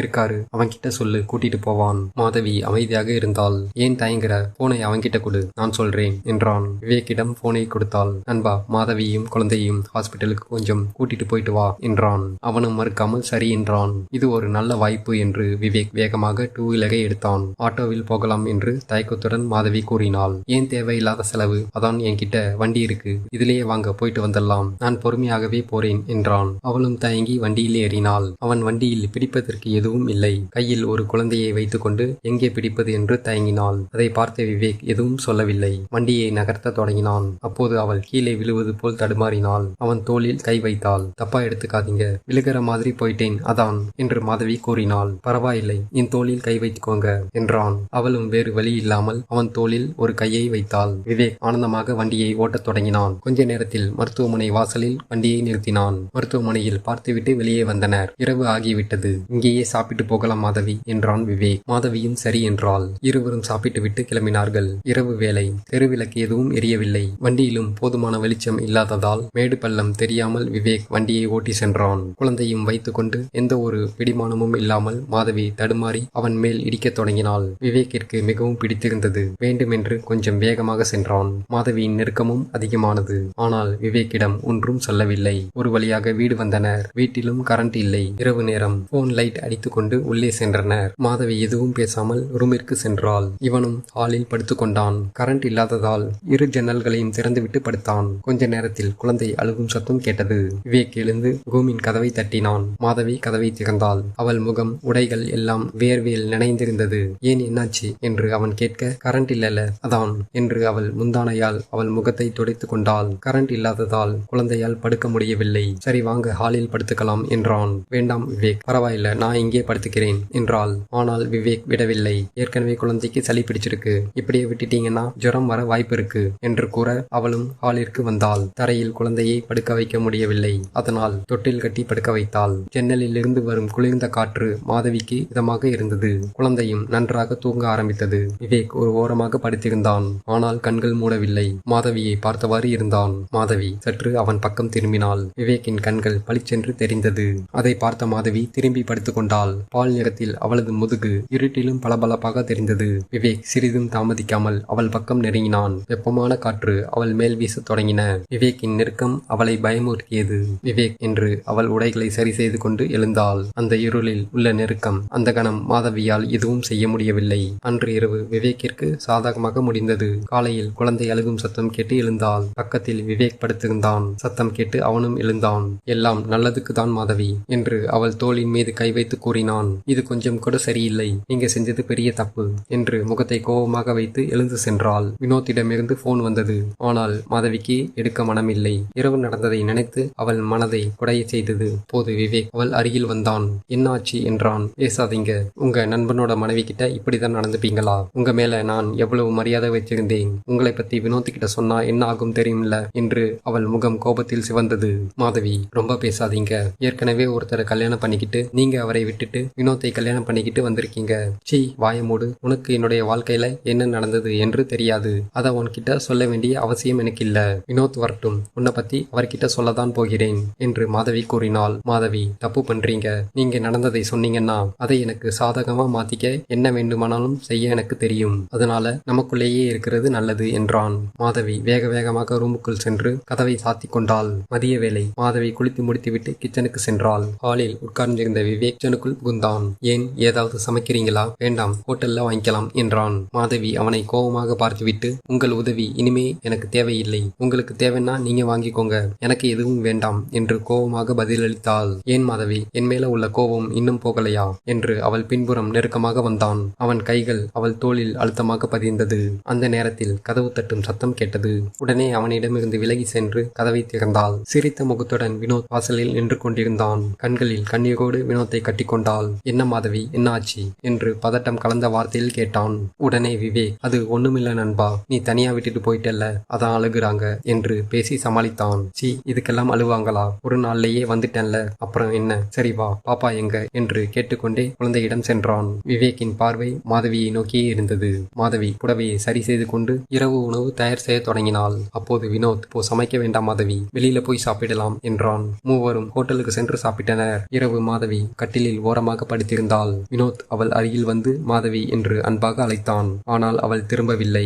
இருக்காரு, அவன்கிட்ட சொல்லு, கூட்டிட்டு போவான். மாதவி அமைதியாக இருந்தாள். ஏன் தயங்குற, போனை அவன்கிட்ட கொடு, நான் சொல்றேன் என்றான். விவேக்கிடம் போனை கொடுத்தாள். நண்பா, மாதவியும் குழந்தையும் ஹாஸ்பிட்டலுக்கு கொஞ்சம் கூட்டிட்டு போயிட்டு வா என்றான். அவனும் மறுக்காமல் சரி என்றான். இது ஒரு நல்ல வாய்ப்பு என்று விவேக் வேகமாக டூ வீலரை எடுத்தான். ஆட்டோவில் போகலாம் என்று தயக்கத்துடன் மாதவி கூறினாள். ஏன் தேவையில்லாத செலவு, அதான் என்கிட்ட வண்டி இருக்கு, இதிலேயே வாங்க, போயிட்டு வந்துடலாம், நான் பொறுமையாகவே போறேன் என்றான். அவளும் தயங்கி வண்டியில் ஏறினாள். அவன் வண்டியில் பிடிப்பதற்கு எதுவும் இல்லை. கையில் ஒரு குழந்தையை வைத்துக் கொண்டு எங்கே பிடிப்பது என்று தயங்கினாள். அதை பார்த்த விவேக் எதுவும் சொல்லவில்லை. வண்டியை நகர்த்த தொடங்கினான். அப்போது அவள் கீழே விழுவது போல் தடுமாறினாள். அவன் தோளில் கை வைத்தாள். தப்பா எடுத்துக்காதீங்க, விழுகிற மாதிரி போயிட்டேன் அதான் என்று மாதவி கூறினாள். பரவாயில்லை, என் தோளில் கை வைத்துக்கோங்க என்றான். அவளும் வேறு வழி இல்லாமல் அவன் தோளில் ஒரு கையை வைத்தாள். விவேக் ஆனந்தமாக வண்டியை ஓட்டத் தொடங்கினான். கொஞ்ச நேரத்தில் மருத்துவமனை வாசலில் வண்டியை நிறுத்தினான். மருத்துவமனையில் பார்த்துவிட்டு வெளியே வந்தனர். இரவு ஆகிவிட்டது, இங்கேயே சாப்பிட்டு போகலாம் மாதவி என்றான் விவேக். மாதவியும் சரி என்றாள். இருவரும் சாப்பிட்டு விட்டு கிளம்பினார்கள். இரவு வேளை, தெருவிளக்கு எதுவும் எரியவில்லை. வண்டியிலும் போதுமான வெளிச்சம் இல்லாததால் மேடு பள்ளம் தெரியாமல் விவேக் வண்டியை ஓட்டி சென்றான். குழந்தையும் வைத்துக்கொண்டு எந்த ஒரு பிடிமானமும் இல்லாமல் மாதவி தடுமாறி அவன் மேல் இடிக்கத் தொடங்கினாள். விவேக்கிற்கு மிகவும் பிடித்திருந்தது. வேண்டுமென்று கொஞ்சம் வேகமாக சென்றான். மாதவியின் நெருக்கமும் அதிகமானது. ஆனால் விவேக்கிடம் ஒன்றும் சொல்லவில்லை. ஒரு வழியாக வீடு வந்தனர். வீட்டிலும் கரண்ட் இல்லை. இரவு நேரம். போன் லைட் அடித்துக்கொண்டு உள்ளே சென்றனர். மாதவி எதுவும் பேசாமல் ரூமிற்கு சென்றாள். இவனும் ஹாலில் படுத்துக்கொண்டான். கரண்ட் இல்லாததால் இரு ஜன்னல்களையும் திறந்துவிட்டு படுத்தான். கொஞ்ச நேரத்தில் குழந்தை அழுகும் சத்தம் கேட்டது. விவேக் எழுந்து ரூமின் கதவை தட்டினான். மாதவி கதவை திறந்தாள். அவள் முகம், உடைகள் எல்லாம் வேர்வையில் நனைந்திருந்தது. ஏன், என்னாச்சு என்று அவன் கேட்க, கரண்ட் இல்லல அதான் என்று அவள் முந்தானையால் அவள் முகத்தை துடைத்துக் கொண்டாள். கரண்ட் இல்லாததால் குழந்தையால் படுக்க முடியவில்லை. சரி வாங்க, ஹாலில் படுத்துக்கலாம் என்றான். வேண்டாம் விவேக், பரவாயில்ல, நான் இங்கே படுத்துக்கிறேன் என்றாள். ஆனால் விவேக் விடவில்லை. ஏற்கனவே குழந்தைக்கு சளி பிடிச்சிருக்கு, இப்படியே விட்டுட்டீங்கன்னா ஜுரம் வர வாய்ப்பு இருக்கு என்று கூற அவளும் ஹாலிற்கு வந்தாள். தரையில் குழந்தையை படுக்க வைக்க முடியவில்லை. அதனால் தொட்டில் கட்டி படுக்க வைத்தாள். ஜன்னலில் இருந்து வரும் குளிர்ந்த காற்று மாதவிக்கு இதமாக இருந்தது. குழந்தையும் நன்றாக தூங்க ஆரம்பித்தது. விவேக் ஒரு ஓரமாக படுத்திருந்தான். ஆனால் கண்கள் மூடவில்லை. மாதவியை பார்த்தவாறு இருந்தான். மாதவி சற்று அவன் பக்கம் திரும்பினாள். விவேக்கின் கண்கள் பளிச்சென்று தெரிந்தது. அதை பார்த்த மாதவி திரும்பி படுத்துக் கொண்டாள். பால் நிறத்தில் அவளது முதுகு இருட்டிலும் பளபளப்பாக தெரிந்தது. விவேக் சிறிதும் தாமதிக்காமல் அவள் பக்கம் நெருங்கினான். வெப்பமான காற்று அவள் மேல் வீசத் தொடங்கின. விவேக்கின் நெருக்கம் அவளை பயமுறுத்தியது. விவேக் என்று அவள் உடைகளை சரி செய்து கொண்டு எழுந்தாள். அந்த இருளில் உள்ள நெருக்கம், அந்த கணம் மாதவியால் எதுவும் செய்ய முடியவில்லை. அன்று இரவு விவேக்கிற்கு சாதகமாக முடிந்தது. காலையில் குழந்தை அழுகும் சத்தம் கேட்டு எழுந்தாள். பக்கத்தில் விவேக் படுத்திருந்தான். சத்தம் கேட்டு அவனும் எழுந்தான். எல்லாம் நல்லதுக்கு தான் மாதவி என்று அவள் தோளின் மீது கை வைத்து கூறினான். இது கொஞ்சம் கூட சரியில்லை, நீங்க செஞ்சது பெரிய தப்பு என்று முகத்தை கோபமாக வைத்து எழுந்து சென்றாள். வினோத்திடமிருந்து போன் வந்தது. ஆனால் மாதவிக்கு எடுக்க மனமில்லை. இரவு நடந்ததை நினைத்து அவள் மனதை குடைய செய்தது. போது விவேக் அவள் அருகில் வந்தான். என்னாச்சு என்றான். பேசாதீங்க, உங்க நண்பனோட மனைவி கிட்ட இப்படிதான் நடந்துப்பீங்களா? உங்க மேல நான் எவ்வளவு மரியாதை வச்சிருந்தேன், உங்களை பத்தி வினோத் கிட்ட சொன்னா என்ன ஆகும் தெரியுமில்ல என்று அவள் முகம் கோபத்தில் சிவந்தது. மாதவி, ரொம்ப பேசாதீங்க, ஏற்கனவே ஒருத்தரை கல்யாணம் பண்ணிக்கிட்டு நீங்க அவரை விட்டுட்டு வினோத்தை கல்யாணம் பண்ணிக்கிட்டு தூக்கிட்டு வந்திருக்கீங்க. சீ, வாய மூடு. உனக்கு என்னுடைய வாழ்க்கையில என்ன நடந்தது என்று தெரியாது. அதை உன்கிட்ட சொல்ல வேண்டிய அவசியம் எனக்கு இல்ல. வினோத் வரட்டும், உன்னை பத்தி அவர்கிட்ட சொல்லத்தான் போகிறேன் என்று மாதவி கூறினாள். மாதவி, தப்பு பண்றீங்க. நீங்க நடந்ததை சொன்னீங்கன்னா அதை எனக்கு சாதகமா மாத்திக்க என்ன வேண்டுமானாலும் செய்ய எனக்கு தெரியும். அதனால நமக்குள்ளேயே இருக்கிறது நல்லது என்றான். மாதவி வேக வேகமாக ரூமுக்குள் சென்று கதவை சாத்தி கொண்டாள். மதிய வேளை. மாதவி குளித்து முடித்துவிட்டு கிச்சனுக்கு சென்றாள். ஹாலில் உட்கார்ந்திருந்த விவேக் கிச்சனுக்குள் புகுந்தான். ஏன், ஏதாவது சமைக்கிறீங்களா? வேண்டாம், ஹோட்டல்ல வாங்கிக்கலாம் என்றான். மாதவி அவனை கோபமாக பார்த்துவிட்டு, உங்கள் உதவி இனிமே எனக்கு தேவையில்லை. உங்களுக்கு தேவைன்னா நீங்க வாங்கிக்கோங்க, எனக்கு எதுவும் வேண்டாம் என்று கோபமாக பதிலளித்தாள். ஏன் மாதவி, என் மேல உள்ள கோபம் இன்னும் போகலையா என்று அவள் பின்புறம் நெருக்கமாக வந்தான். அவன் கைகள் அவள் தோளில் அழுத்தமாக பதிந்தது. அந்த நேரத்தில் கதவு தட்டும் சத்தம் கேட்டது. உடனே அவனிடமிருந்து விலகி சென்று கதவை திறந்தாள். சிரித்த முகத்துடன் வினோத் வாசலில் நின்று கொண்டிருந்தான். கண்களில் கண்ணீரோடு வினோத்தை கட்டிக்கொண்டாள். என்ன மாதவி, என்ன ஆச்சு என்று பதட்டம் கலந்த வார்த்தையில் கேட்டான். உடனே விவேக், அது ஒண்ணுமில்ல நண்பா, நீ தனியா விட்டுட்டு போயிட்டல்ல, அதான் அழுகுறாங்க என்று பேசி சமாளித்தான். சி, இதுக்கெல்லாம் அழுவாங்களா? ஒரு நாள்லயே வந்துட்டேன்ல, அப்புறம் என்ன? சரி வா, பாப்பா எங்க என்று கேட்டுக்கொண்டே குழந்தையிடம் சென்றான். விவேக்கின் பார்வை மாதவியை நோக்கியே இருந்தது. மாதவி புடவையை சரி செய்து கொண்டு இரவு உணவு தயார் செய்ய தொடங்கினாள். அப்போது வினோத், போ, சமைக்க வேண்டாம் மாதவி, வெளியில போய் சாப்பிடலாம் என்றான். மூவரும் ஹோட்டலுக்கு சென்று சாப்பிட்டனர். இரவு மாதவி கட்டிலில் ஓரமாக படுத்திருந்தாள். வினோத் அவள் அருகில் வந்து மாதவி என்று அன்பாக அழைத்தான். ஆனால் அவள் திரும்பவில்லை.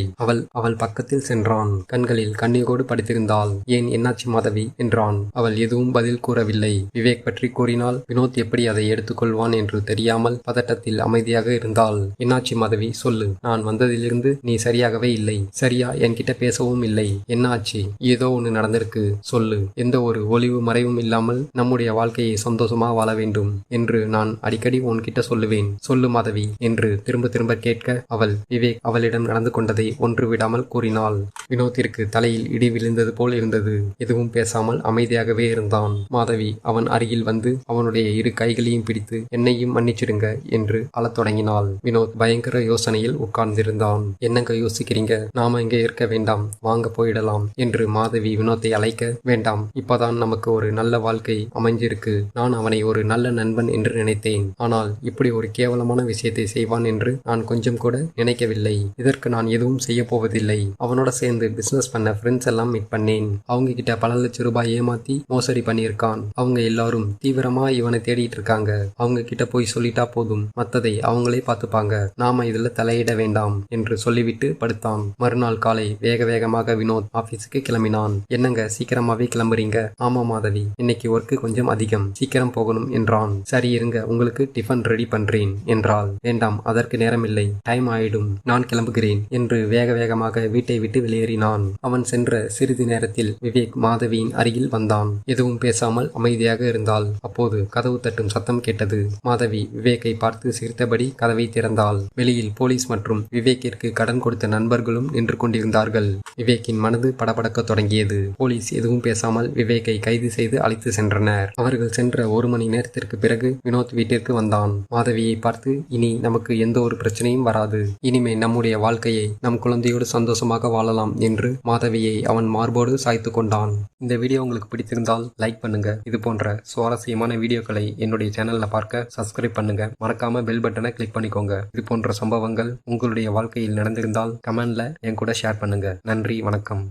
அவள் பக்கத்தில் சென்றான். கண்களில் கண்ணீரோடு படுத்திருந்தாள். ஏன், என்னாச்சு மாதவி என்றான். அவள் எதுவும் பதில் கூறவில்லை. விவேக் பற்றி கூறினால் வினோத் எப்படி அதை எடுத்துக்கொள்வான் என்று தெரியாமல் பதட்டத்தில் அமைதியாக இருந்தாள். என்னாச்சு மாதவி, சொல்லு. நான் வந்ததிலிருந்து நீ சரியாகவே இல்லை. சரியா என்கிட்ட பேசவும் இல்லை. என்ன ஆச்சு? ஏதோ ஒன்று நடந்திருக்கு, சொல்லு. எந்த ஒரு ஒளிவு மறைவும் இல்லாமல் நம்முடைய வாழ்க்கையை சந்தோஷமா வாழ வேண்டும் என்று நான் அடிக்கடி உன்கிட்ட சொல்லுவேன். சொல்லு மாதவி என்று திரும்ப திரும்ப கேட்க விவேக் அவளிடம் நடந்து கொண்டதை ஒன்று விடாமல் கூறினாள். வினோத்திற்கு தலையில் இடி விழுந்தது போல் இருந்தது. எதுவும் பேசாமல் அமைதியாகவே இருந்தான். மாதவி அவன் அருகில் வந்து அவனுடைய இரு கைகளையும் பிடித்து என்னையும் மன்னிச்சிடுங்க என்று அழத் தொடங்கினாள். வினோத் பயங்கர யோசனையில் உட்கார்ந்திருந்தான். என்னங்க யோசிக்கிறீங்க? நாம இங்கே இருக்க வேண்டாம், வாங்க போயிடலாம் என்று மாதவி வினோத்தை அழைக்க, வேண்டாம், இப்பதான் நமக்கு ஒரு நல்ல வாழ்க்கை அமைஞ்சிருக்கு. நான் அவனை ஒரு நல்ல நண்பன் என்று நினைத்தேன். ஆனால் இப்படி ஒரு கேவலமான விஷயத்தை செய்வான் என்று நான் கொஞ்சம் கூட நினைக்கவில்லை. இதற்கு நான் எதுவும் செய்ய போவதில்லை. அவனோட சேர்ந்து பிசினஸ் பண்ண ஃப்ரெண்ட்ஸ் எல்லாம் மீட் பண்ணேன். அவங்க கிட்ட பல லட்சம் ரூபாய் ஏமாத்தி மோசடி பண்ணியிருக்கான். அவங்க எல்லாரும் தீவிரமா இவனை தேடிட்டு இருக்காங்க. அவங்க கிட்ட போய் சொல்லிட்டா போதும், மத்ததை அவங்களே பார்த்துப்பாங்க. நாம இதுல தலையிட வேண்டாம் என்று சொல்லிவிட்டு படுத்தான். மறுநாள் காலை வேக வேகமாக வினோத் ஆபீஸுக்கு கிளம்பினான். என்னங்க, சீக்கிரமாவே கிளம்புறீங்க? ஆமா மாதவி, இன்னைக்கு ஒர்க்கு கொஞ்சம் அதிகம், சீக்கிரம் போகணும் என்றான். சரி இருங்க, உங்களுக்கு டிஃபன் ரெடி பண்றேன் என்றாள். வேண்டாம், அதற்கு நேரமில்லை, டைம் ஆயிடும், நான் கிளம்புகிறேன் என்று வேக வேகமாக வீட்டை விட்டு வெளியேறினான். அவன் சென்ற சிறிது நேரத்தில் விவேக் மாதவியின் அருகில் வந்தான். எதுவும் பேசாமல் அமைதியாக இருந்தாள். அப்போது கதவு தட்டும் சத்தம் கேட்டது. மாதவி விவேக்கை பார்த்து சிரித்தபடி கதவை திறந்தாள். வெளியில் போலீஸ் மற்றும் விவேக்கிற்கு கடன் கொடுத்த நண்பர்களும் நின்று கொண்டிருந்தார்கள். விவேக்கின் மனது படபடக்க தொடங்கியது. போலீஸ் எதுவும் பேசாமல் விவேக்கை கைது செய்து அழைத்து சென்றனர். அவர்கள் சென்ற 1 மணி நேரத்திற்கு பிறகு வினோத் வீட்டிற்கு வந்தான். மாதவியை பார்த்து, இனி நமக்கு எந்த ஒரு பிரச்சனையும் வராது, இனிமே நம்முடைய வாழ்க்கையை நம் குழந்தையோடு சந்தோஷமாக வாழலாம் என்று மாதவியை அவன் மார்போடு சாய்த்து கொண்டான். இந்த வீடியோ உங்களுக்கு பிடித்திருந்தால் லைக் பண்ணுங்க. இது போன்ற சுவாரஸ்யமான வீடியோக்களை என்னுடைய சேனல்ல பார்க்க சப்ஸ்கிரைப் பண்ணுங்க. மறக்காம பெல் பட்டனை கிளிக் பண்ணிக்கோங்க. இது போன்ற சம்பவங்கள் உங்களுடைய வாழ்க்கையில் நடந்திருந்தால் கமெண்ட்ல என் கூட ஷேர் பண்ணுங்க. நன்றி, வணக்கம்.